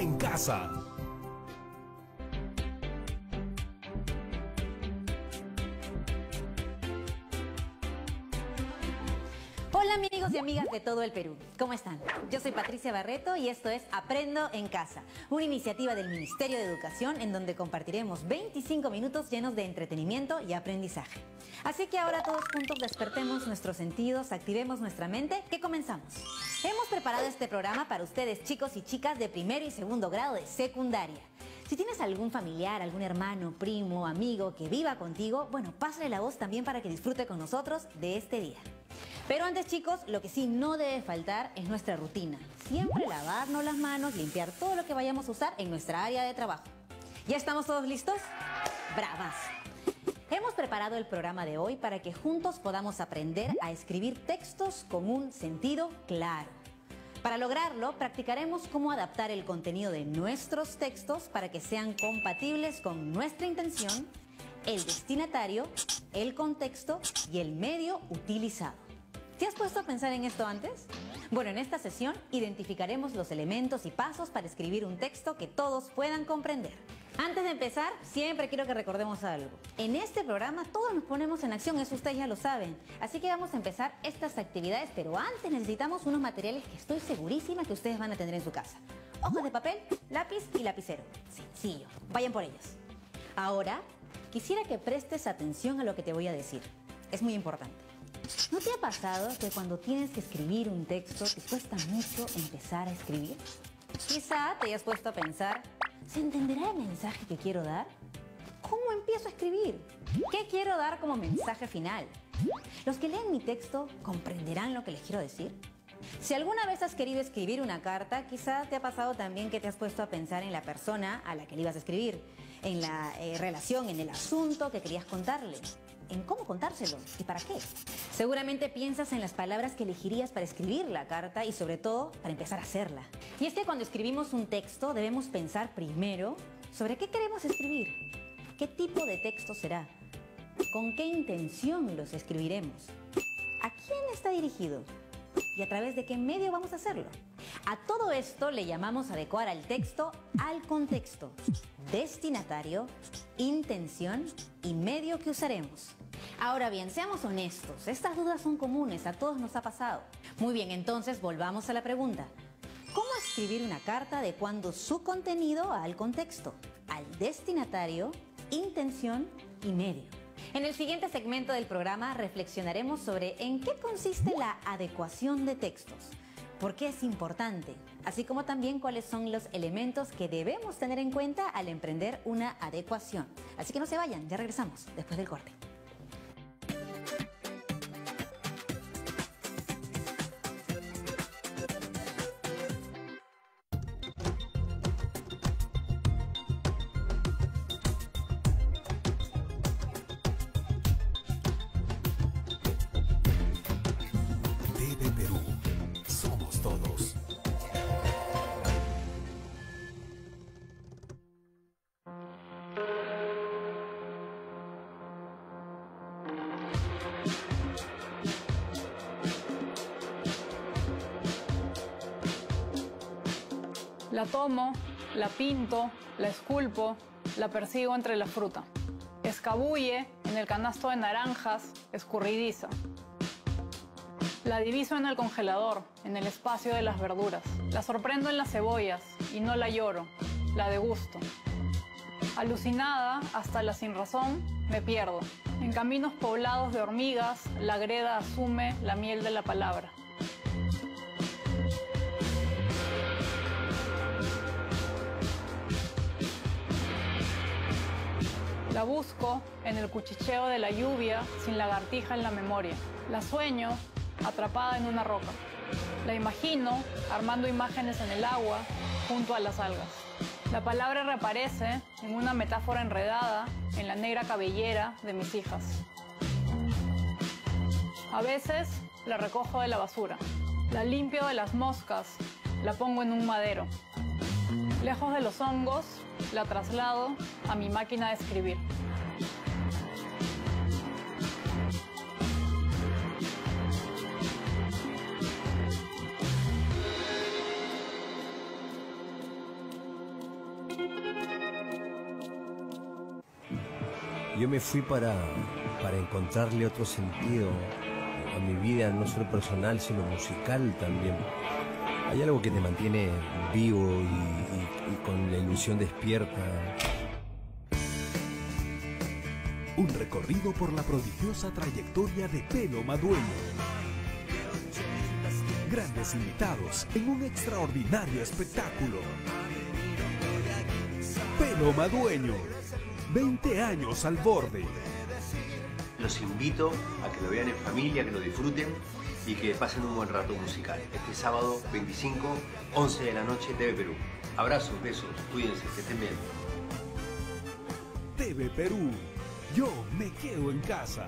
en casa. Hola amigos y amigas de todo el Perú, ¿cómo están? Yo soy Patricia Barreto y esto es Aprendo en Casa, una iniciativa del Ministerio de Educación en donde compartiremos 25 minutos llenos de entretenimiento y aprendizaje. Así que ahora todos juntos despertemos nuestros sentidos, activemos nuestra mente, que comenzamos. Hemos preparado este programa para ustedes, chicos y chicas de primero y segundo grado de secundaria. Si tienes algún familiar, algún hermano, primo, amigo que viva contigo, bueno, pásale la voz también para que disfrute con nosotros de este día. Pero antes, chicos, lo que sí no debe faltar es nuestra rutina. Siempre lavarnos las manos, limpiar todo lo que vayamos a usar en nuestra área de trabajo. ¿Ya estamos todos listos? ¡Bravas! Hemos preparado el programa de hoy para que juntos podamos aprender a escribir textos con un sentido claro. Para lograrlo, practicaremos cómo adaptar el contenido de nuestros textos para que sean compatibles con nuestra intención, el destinatario, el contexto y el medio utilizado. ¿Te has puesto a pensar en esto antes? Bueno, en esta sesión identificaremos los elementos y pasos para escribir un texto que todos puedan comprender. Antes de empezar, siempre quiero que recordemos algo. En este programa todos nos ponemos en acción, eso ustedes ya lo saben. Así que vamos a empezar estas actividades, pero antes necesitamos unos materiales que estoy segurísima que ustedes van a tener en su casa. Hojas de papel, lápiz y lapicero. Sencillo, vayan por ellos. Ahora, quisiera que prestes atención a lo que te voy a decir. Es muy importante. ¿No te ha pasado que cuando tienes que escribir un texto te cuesta mucho empezar a escribir? Quizá te hayas puesto a pensar, ¿se entenderá el mensaje que quiero dar? ¿Cómo empiezo a escribir? ¿Qué quiero dar como mensaje final? ¿Los que leen mi texto comprenderán lo que les quiero decir? Si alguna vez has querido escribir una carta, quizá te ha pasado también que te has puesto a pensar en la persona a la que le ibas a escribir, en la relación, en el asunto que querías contarle, en cómo contárselo y para qué. Seguramente piensas en las palabras que elegirías para escribir la carta y sobre todo para empezar a hacerla. Y es que cuando escribimos un texto debemos pensar primero sobre qué queremos escribir, qué tipo de texto será, con qué intención los escribiremos, a quién está dirigido y a través de qué medio vamos a hacerlo. A todo esto le llamamos adecuar al texto al contexto, destinatario, intención y medio que usaremos. Ahora bien, seamos honestos, estas dudas son comunes, a todos nos ha pasado. Muy bien, entonces volvamos a la pregunta. ¿Cómo escribir una carta adecuando su contenido al contexto, al destinatario, intención y medio? En el siguiente segmento del programa reflexionaremos sobre en qué consiste la adecuación de textos, por qué es importante, así como también cuáles son los elementos que debemos tener en cuenta al emprender una adecuación. Así que no se vayan, ya regresamos después del corte. La tomo, la pinto, la esculpo, la persigo entre la fruta. Escabulle en el canasto de naranjas, escurridiza. La diviso en el congelador, en el espacio de las verduras. La sorprendo en las cebollas y no la lloro, la degusto. Alucinada, hasta la sinrazón, me pierdo. En caminos poblados de hormigas, la greda asume la miel de la palabra. La busco en el cuchicheo de la lluvia, sin lagartija en la memoria. La sueño atrapada en una roca. La imagino armando imágenes en el agua, junto a las algas. La palabra reaparece en una metáfora enredada en la negra cabellera de mis hijas. A veces la recojo de la basura. La limpio de las moscas, la pongo en un madero. Lejos de los hongos, la traslado a mi máquina de escribir. Yo me fui para encontrarle otro sentido a mi vida, no solo personal, sino musical también. Hay algo que te mantiene vivo y con la ilusión despierta. Un recorrido por la prodigiosa trayectoria de Pelo Madueño. Grandes invitados en un extraordinario espectáculo. Pelo Madueño, 20 años al borde. Los invito a que lo vean en familia, que lo disfruten y que pasen un buen rato musical. Este sábado 25, 11 de la noche, TV Perú. Abrazos, besos, cuídense, que estén bien. TV Perú, yo me quedo en casa.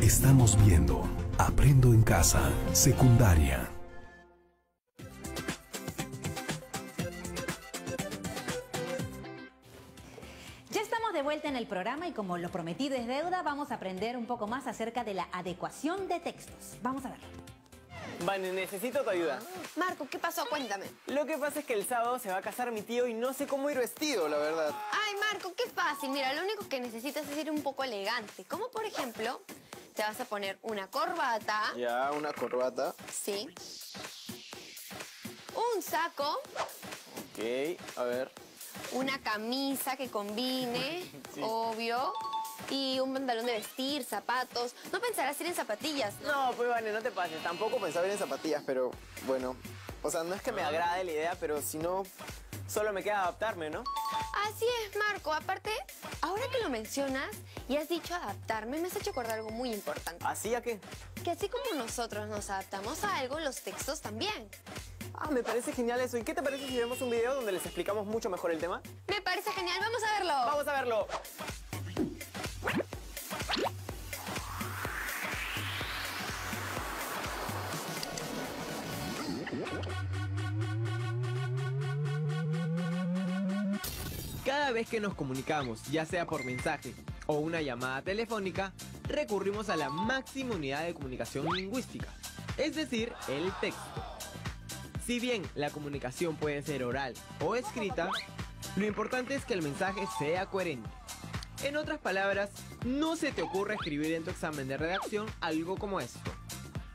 Estamos viendo Aprendo en Casa, secundaria. Ya estamos de vuelta en el programa y como lo prometido es deuda, vamos a aprender un poco más acerca de la adecuación de textos. Vamos a verlo. Vane, necesito tu ayuda. Marco, ¿qué pasó? Cuéntame. Lo que pasa es que el sábado se va a casar mi tío y no sé cómo ir vestido, la verdad. Ay, Marco, qué fácil. Mira, lo único que necesitas es ir un poco elegante. Como por ejemplo, te vas a poner una corbata. Ya, una corbata. Sí. Un saco. Ok, a ver. Una camisa que combine, Sí. obvio. Y un pantalón de vestir, zapatos. No pensarás ir en zapatillas. No, pues Vane, no te pases. Tampoco pensaba ir en zapatillas, pero bueno. O sea, no es que me agrade la idea, pero si no, solo me queda adaptarme, ¿no? Así es, Marco. Aparte, ahora que lo mencionas y has dicho adaptarme, me has hecho acordar algo muy importante. ¿Así a qué? Que así como nosotros nos adaptamos a algo, los textos también. Ah, me parece genial eso. ¿Y qué te parece si vemos un video donde les explicamos mucho mejor el tema? Me parece genial. Vamos a verlo. ¡Vamos a verlo! Cada vez que nos comunicamos, ya sea por mensaje o una llamada telefónica, recurrimos a la máxima unidad de comunicación lingüística, es decir, el texto. Si bien la comunicación puede ser oral o escrita, lo importante es que el mensaje sea coherente. En otras palabras, no se te ocurra escribir en tu examen de redacción algo como esto.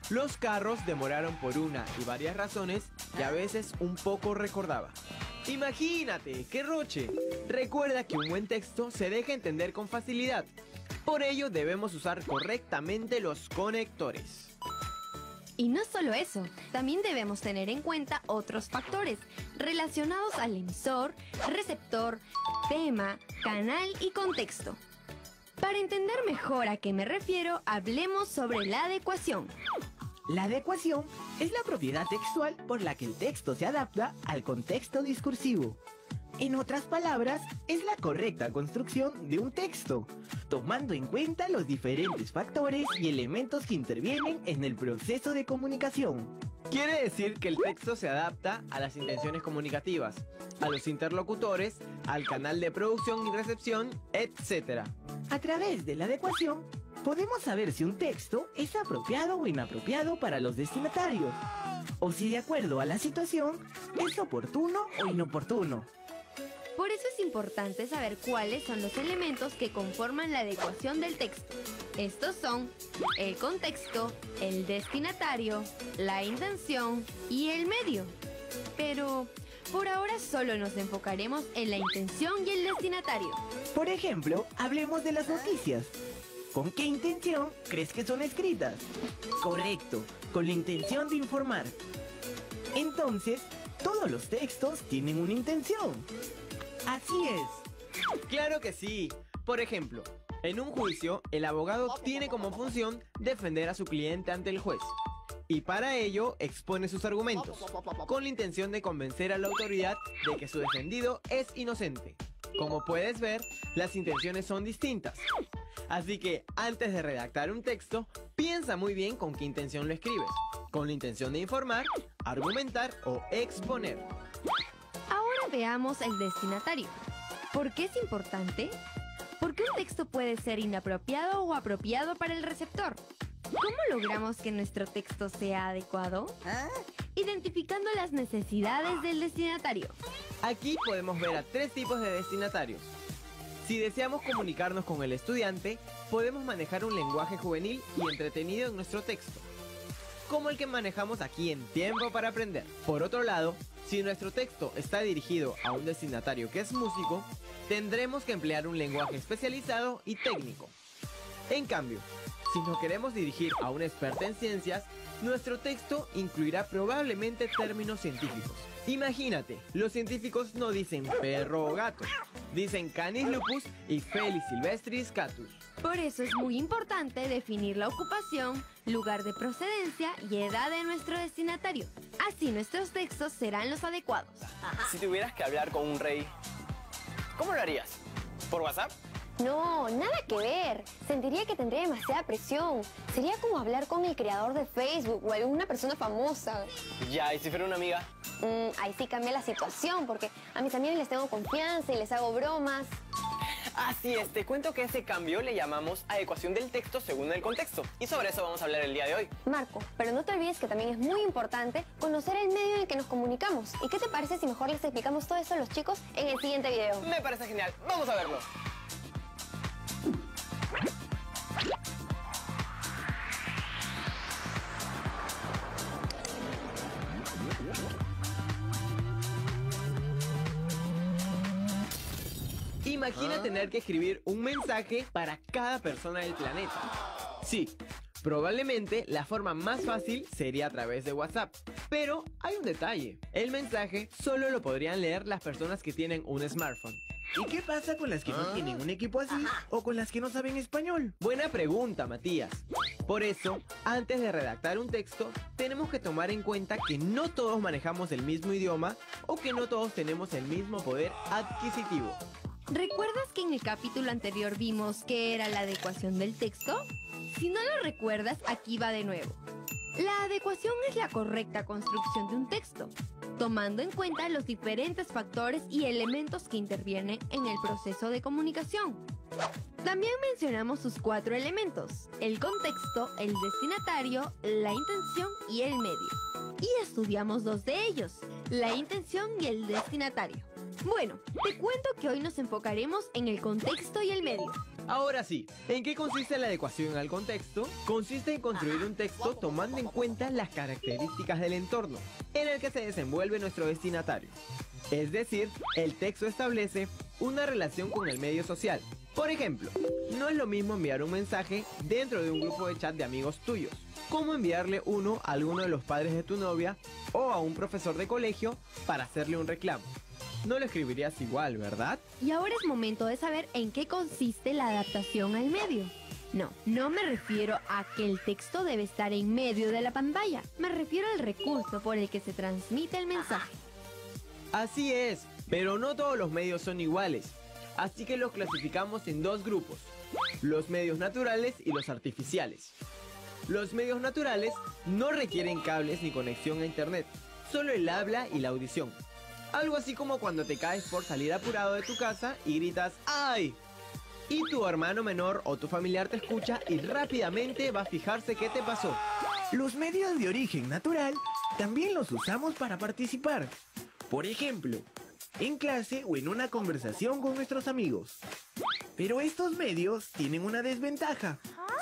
Los carros demoraron por una y varias razones que a veces un poco recordaba. Imagínate, qué roche. Recuerda que un buen texto se deja entender con facilidad. Por ello debemos usar correctamente los conectores. Y no solo eso, también debemos tener en cuenta otros factores relacionados al emisor, receptor, tema, canal y contexto. Para entender mejor a qué me refiero, hablemos sobre la adecuación. La adecuación es la propiedad textual por la que el texto se adapta al contexto discursivo. En otras palabras, es la correcta construcción de un texto, tomando en cuenta los diferentes factores y elementos que intervienen en el proceso de comunicación. Quiere decir que el texto se adapta a las intenciones comunicativas, a los interlocutores, al canal de producción y recepción, etc. A través de la adecuación, podemos saber si un texto es apropiado o inapropiado para los destinatarios, o si de acuerdo a la situación es oportuno o inoportuno. Por eso es importante saber cuáles son los elementos que conforman la adecuación del texto. Estos son el contexto, el destinatario, la intención y el medio. Pero por ahora solo nos enfocaremos en la intención y el destinatario. Por ejemplo, hablemos de las noticias. ¿Con qué intención crees que son escritas? Correcto, con la intención de informar. Entonces, todos los textos tienen una intención. Así es. ¡Claro que sí! Por ejemplo, en un juicio, el abogado tiene como función defender a su cliente ante el juez. Y para ello expone sus argumentos, con la intención de convencer a la autoridad de que su defendido es inocente. Como puedes ver, las intenciones son distintas. Así que antes de redactar un texto, piensa muy bien con qué intención lo escribes. Con la intención de informar, argumentar o exponer. Ahora veamos el destinatario. ¿Por qué es importante? Porque un texto puede ser inapropiado o apropiado para el receptor. ¿Cómo logramos que nuestro texto sea adecuado? Identificando las necesidades del destinatario. Aquí podemos ver a tres tipos de destinatarios. Si deseamos comunicarnos con el estudiante, podemos manejar un lenguaje juvenil y entretenido en nuestro texto, como el que manejamos aquí en Tiempo para Aprender. Por otro lado, si nuestro texto está dirigido a un destinatario que es músico, tendremos que emplear un lenguaje especializado y técnico. En cambio, si nos queremos dirigir a un experto en ciencias, nuestro texto incluirá probablemente términos científicos. Imagínate, los científicos no dicen perro o gato, dicen Canis lupus y Felis silvestris catus. Por eso es muy importante definir la ocupación, lugar de procedencia y edad de nuestro destinatario. Así nuestros textos serán los adecuados. Si tuvieras que hablar con un rey, ¿cómo lo harías? ¿Por WhatsApp? No, nada que ver. Sentiría que tendría demasiada presión. Sería como hablar con el creador de Facebook o alguna persona famosa. Ya, ¿y si fuera una amiga? Ahí sí cambia la situación, porque a mis amigos les tengo confianza y les hago bromas. Así es, te cuento que ese cambio le llamamos adecuación del texto según el contexto. Y sobre eso vamos a hablar el día de hoy. Marco, pero no te olvides que también es muy importante conocer el medio en el que nos comunicamos. ¿Y qué te parece si mejor les explicamos todo eso a los chicos en el siguiente video? Me parece genial, vamos a verlo. Imagina tener que escribir un mensaje para cada persona del planeta. Sí, probablemente la forma más fácil sería a través de WhatsApp. Pero hay un detalle. El mensaje solo lo podrían leer las personas que tienen un smartphone. ¿Y qué pasa con las que no tienen un equipo así o con las que no saben español? Buena pregunta, Matías. Por eso, antes de redactar un texto, tenemos que tomar en cuenta que no todos manejamos el mismo idioma o que no todos tenemos el mismo poder adquisitivo. ¿Recuerdas que en el capítulo anterior vimos qué era la adecuación del texto? Si no lo recuerdas, aquí va de nuevo. La adecuación es la correcta construcción de un texto, tomando en cuenta los diferentes factores y elementos que intervienen en el proceso de comunicación. También mencionamos sus 4 elementos: el contexto, el destinatario, la intención y el medio. Y estudiamos 2 de ellos, la intención y el destinatario. Bueno, te cuento que hoy nos enfocaremos en el contexto y el medio. Ahora sí, ¿en qué consiste la adecuación al contexto? Consiste en construir un texto tomando en cuenta las características del entorno en el que se desenvuelve nuestro destinatario. Es decir, el texto establece una relación con el medio social. Por ejemplo, no es lo mismo enviar un mensaje dentro de un grupo de chat de amigos tuyos, como enviarle uno a alguno de los padres de tu novia o a un profesor de colegio para hacerle un reclamo. No lo escribirías igual, ¿verdad? Y ahora es momento de saber en qué consiste la adaptación al medio. No me refiero a que el texto debe estar en medio de la pantalla. Me refiero al recurso por el que se transmite el mensaje. Así es, pero no todos los medios son iguales. Así que los clasificamos en 2 grupos: los medios naturales y los artificiales. Los medios naturales no requieren cables ni conexión a internet, solo el habla y la audición. Algo así como cuando te caes por salir apurado de tu casa y gritas ¡ay! Y tu hermano menor o tu familiar te escucha y rápidamente va a fijarse qué te pasó. Los medios de origen natural también los usamos para participar. Por ejemplo, en clase o en una conversación con nuestros amigos. Pero estos medios tienen una desventaja.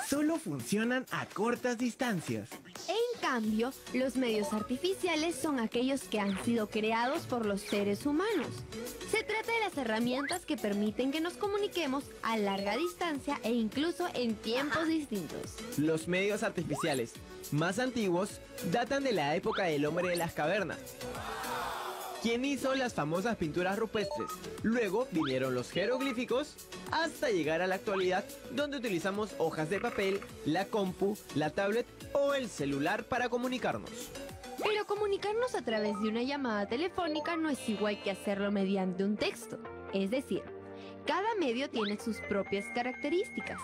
Solo funcionan a cortas distancias. En cambio, los medios artificiales son aquellos que han sido creados por los seres humanos. Se trata de las herramientas que permiten que nos comuniquemos a larga distancia e incluso en tiempos distintos. Los medios artificiales más antiguos datan de la época del hombre de las cavernas, quien hizo las famosas pinturas rupestres. Luego vinieron los jeroglíficos hasta llegar a la actualidad, donde utilizamos hojas de papel, la compu, la tablet o el celular para comunicarnos. Pero comunicarnos a través de una llamada telefónica no es igual que hacerlo mediante un texto. Es decir, cada medio tiene sus propias características.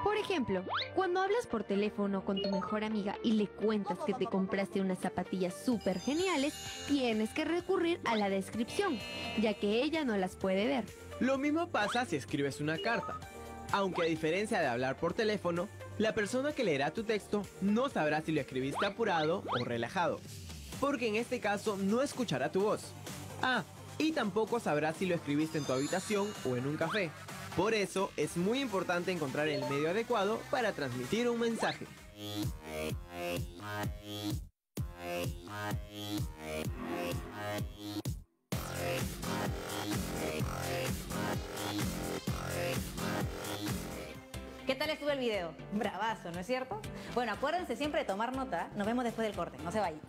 Por ejemplo, cuando hablas por teléfono con tu mejor amiga y le cuentas que te compraste unas zapatillas súper geniales, tienes que recurrir a la descripción, ya que ella no las puede ver. Lo mismo pasa si escribes una carta. Aunque a diferencia de hablar por teléfono, la persona que leerá tu texto no sabrá si lo escribiste apurado o relajado, porque en este caso no escuchará tu voz. Y tampoco sabrá si lo escribiste en tu habitación o en un café. Por eso es muy importante encontrar el medio adecuado para transmitir un mensaje. ¿Qué tal estuvo el video? Bravazo, ¿no es cierto? Bueno, acuérdense siempre de tomar nota. Nos vemos después del corte, no se vayan.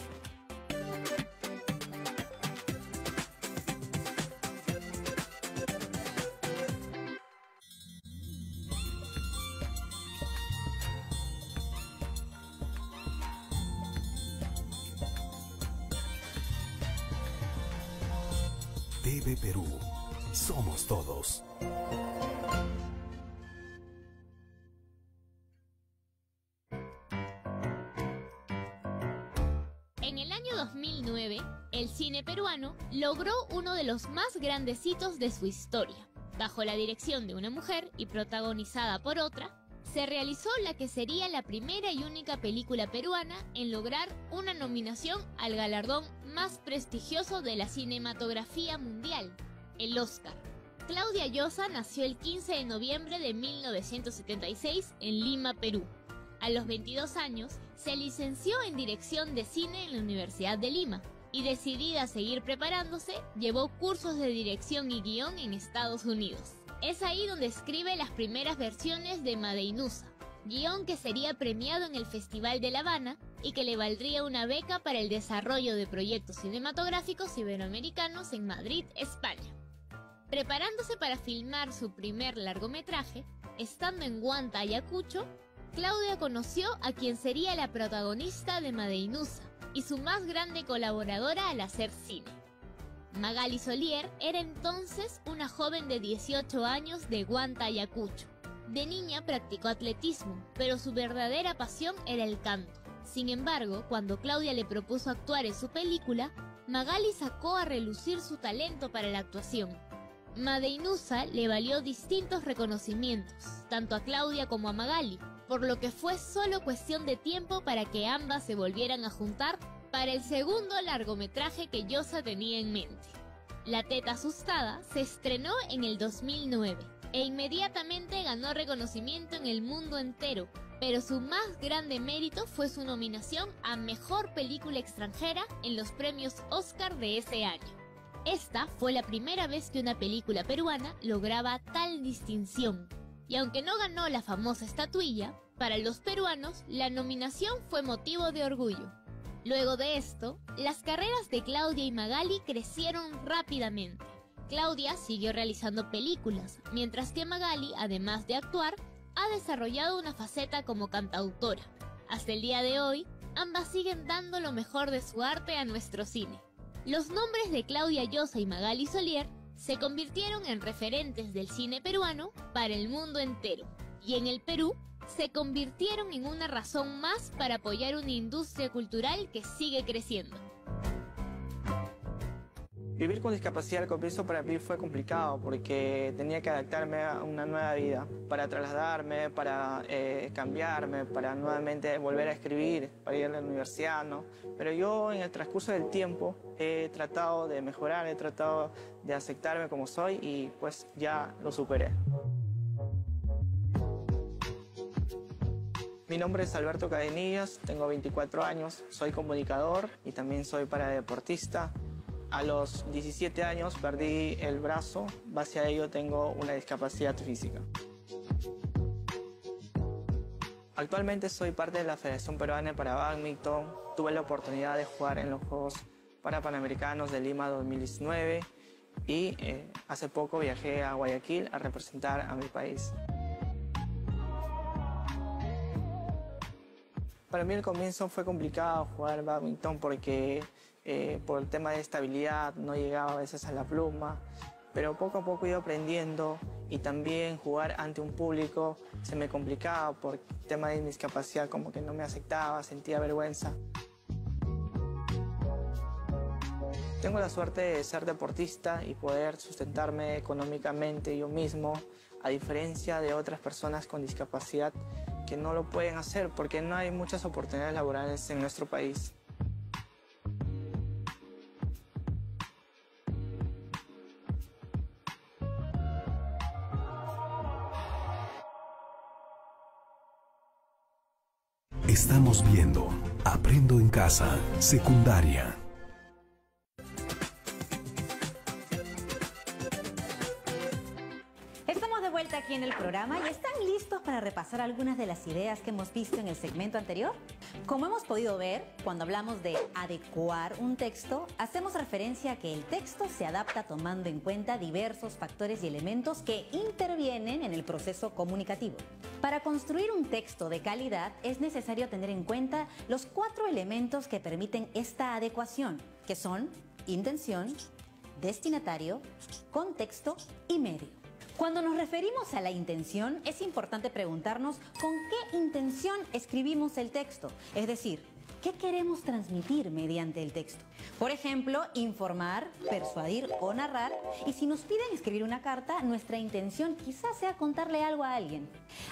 TV Perú. Somos todos. En el año 2009, el cine peruano logró uno de los más grandes hitos de su historia. Bajo la dirección de una mujer y protagonizada por otra, se realizó la que sería la primera y única película peruana en lograr una nominación al galardón más prestigioso de la cinematografía mundial, el Oscar. Claudia Llosa nació el 15 de noviembre de 1976 en Lima, Perú. A los 22 años, se licenció en dirección de cine en la Universidad de Lima y, decidida a seguir preparándose, llevó cursos de dirección y guión en Estados Unidos. Es ahí donde escribe las primeras versiones de Madeinusa, guión que sería premiado en el Festival de La Habana y que le valdría una beca para el desarrollo de proyectos cinematográficos iberoamericanos en Madrid, España. Preparándose para filmar su primer largometraje, estando en Huanta, Ayacucho, Claudia conoció a quien sería la protagonista de Madeinusa y su más grande colaboradora al hacer cine. Magali Solier era entonces una joven de 18 años de Huanta, Ayacucho. De niña practicó atletismo, pero su verdadera pasión era el canto. Sin embargo, cuando Claudia le propuso actuar en su película, Magali sacó a relucir su talento para la actuación. Madeinusa le valió distintos reconocimientos, tanto a Claudia como a Magali, por lo que fue solo cuestión de tiempo para que ambas se volvieran a juntar para el segundo largometraje que Llosa tenía en mente. La teta asustada se estrenó en el 2009 e inmediatamente ganó reconocimiento en el mundo entero, pero su más grande mérito fue su nominación a Mejor Película Extranjera en los premios Oscar de ese año. Esta fue la primera vez que una película peruana lograba tal distinción, y aunque no ganó la famosa estatuilla, para los peruanos la nominación fue motivo de orgullo. Luego de esto, las carreras de Claudia y Magali crecieron rápidamente. Claudia siguió realizando películas, mientras que Magali, además de actuar, ha desarrollado una faceta como cantautora. Hasta el día de hoy, ambas siguen dando lo mejor de su arte a nuestro cine. Los nombres de Claudia Llosa y Magali Solier se convirtieron en referentes del cine peruano para el mundo entero, y en el Perú se convirtieron en una razón más para apoyar una industria cultural que sigue creciendo. Vivir con discapacidad al comienzo para mí fue complicado porque tenía que adaptarme a una nueva vida, para trasladarme, para cambiarme, para nuevamente volver a escribir, para ir a la universidad, ¿no? Pero yo en el transcurso del tiempo he tratado de mejorar, he tratado de aceptarme como soy y pues ya lo superé. Mi nombre es Alberto Cadenillas, tengo 24 años, soy comunicador y también soy paradeportista. A los 17 años perdí el brazo, base a ello tengo una discapacidad física. Actualmente soy parte de la Federación Peruana para Bádminton. Tuve la oportunidad de jugar en los Juegos Panamericanos de Lima 2019 y hace poco viajé a Guayaquil a representar a mi país. Para mí el comienzo fue complicado jugar bádminton porque por el tema de estabilidad no llegaba a veces a la pluma, pero poco a poco iba aprendiendo y también jugar ante un público se me complicaba por el tema de discapacidad, como que no me aceptaba, sentía vergüenza. Tengo la suerte de ser deportista y poder sustentarme económicamente yo mismo, a diferencia de otras personas con discapacidad que no lo pueden hacer porque no hay muchas oportunidades laborales en nuestro país. Estamos viendo Aprendo en Casa, secundaria. Estamos de vuelta aquí en el programa y ¿están listos para repasar algunas de las ideas que hemos visto en el segmento anterior? Como hemos podido ver, cuando hablamos de adecuar un texto, hacemos referencia a que el texto se adapta tomando en cuenta diversos factores y elementos que intervienen en el proceso comunicativo. Para construir un texto de calidad es necesario tener en cuenta los 4 elementos que permiten esta adecuación, que son intención, destinatario, contexto y medio. Cuando nos referimos a la intención, es importante preguntarnos con qué intención escribimos el texto, es decir, ¿qué queremos transmitir mediante el texto? Por ejemplo, informar, persuadir o narrar, y si nos piden escribir una carta, nuestra intención quizás sea contarle algo a alguien.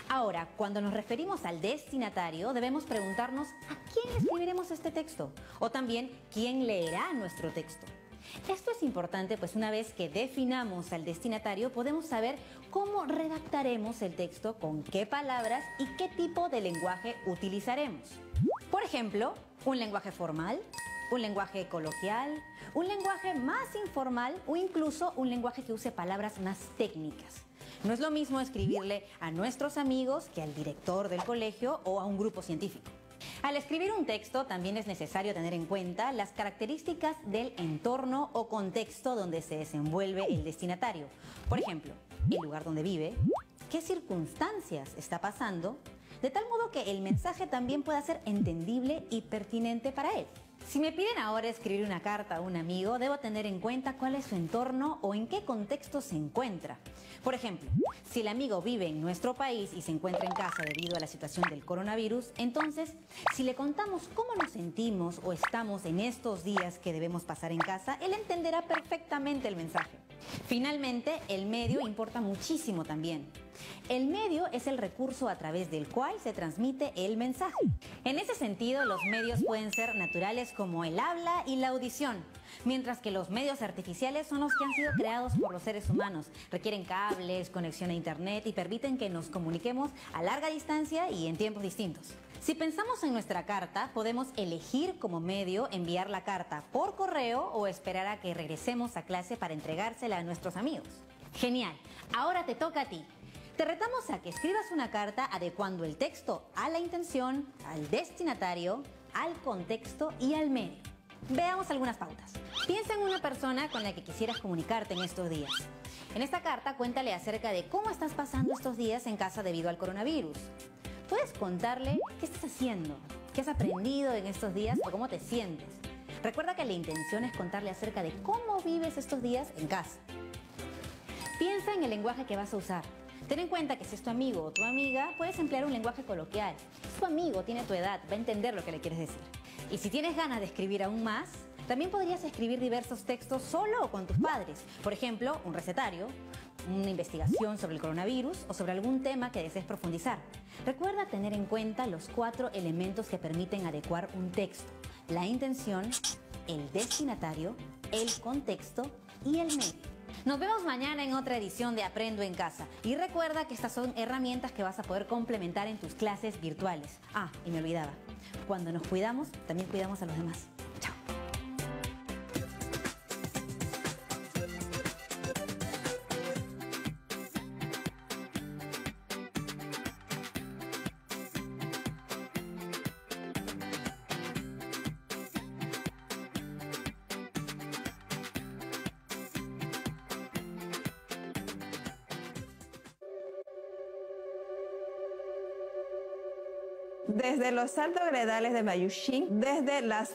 Ahora, cuando nos referimos al destinatario, debemos preguntarnos ¿a quién escribiremos este texto? O también, ¿quién leerá nuestro texto? Esto es importante, pues una vez que definamos al destinatario, podemos saber cómo redactaremos el texto, con qué palabras y qué tipo de lenguaje utilizaremos. Por ejemplo, un lenguaje formal, un lenguaje coloquial, un lenguaje más informal o incluso un lenguaje que use palabras más técnicas. No es lo mismo escribirle a nuestros amigos que al director del colegio o a un grupo científico. Al escribir un texto también es necesario tener en cuenta las características del entorno o contexto donde se desenvuelve el destinatario. Por ejemplo, el lugar donde vive, qué circunstancias está pasando, de tal modo que el mensaje también pueda ser entendible y pertinente para él. Si me piden ahora escribir una carta a un amigo, debo tener en cuenta cuál es su entorno o en qué contexto se encuentra. Por ejemplo, si el amigo vive en nuestro país y se encuentra en casa debido a la situación del coronavirus, entonces, si le contamos cómo nos sentimos o estamos en estos días que debemos pasar en casa, él entenderá perfectamente el mensaje. Finalmente, el medio importa muchísimo también. El medio es el recurso a través del cual se transmite el mensaje. En ese sentido, los medios pueden ser naturales como el habla y la audición, mientras que los medios artificiales son los que han sido creados por los seres humanos. Requieren cables, conexión a internet y permiten que nos comuniquemos a larga distancia y en tiempos distintos. Si pensamos en nuestra carta, podemos elegir como medio enviar la carta por correo o esperar a que regresemos a clase para entregársela a nuestros amigos. Genial, ahora te toca a ti. Te retamos a que escribas una carta adecuando el texto a la intención, al destinatario, al contexto y al medio. Veamos algunas pautas. Piensa en una persona con la que quisieras comunicarte en estos días. En esta carta, cuéntale acerca de cómo estás pasando estos días en casa debido al coronavirus. Puedes contarle qué estás haciendo, qué has aprendido en estos días o cómo te sientes. Recuerda que la intención es contarle acerca de cómo vives estos días en casa. Piensa en el lenguaje que vas a usar. Ten en cuenta que si es tu amigo o tu amiga, puedes emplear un lenguaje coloquial. Si tu amigo tiene tu edad, va a entender lo que le quieres decir. Y si tienes ganas de escribir aún más, también podrías escribir diversos textos solo o con tus padres. Por ejemplo, un recetario, una investigación sobre el coronavirus o sobre algún tema que desees profundizar. Recuerda tener en cuenta los 4 elementos que permiten adecuar un texto: la intención, el destinatario, el contexto y el medio. Nos vemos mañana en otra edición de Aprendo en Casa. Y recuerda que estas son herramientas que vas a poder complementar en tus clases virtuales. Ah, y me olvidaba. Cuando nos cuidamos, también cuidamos a los demás. Chao. Desde los altos gredales de Mayushín, desde las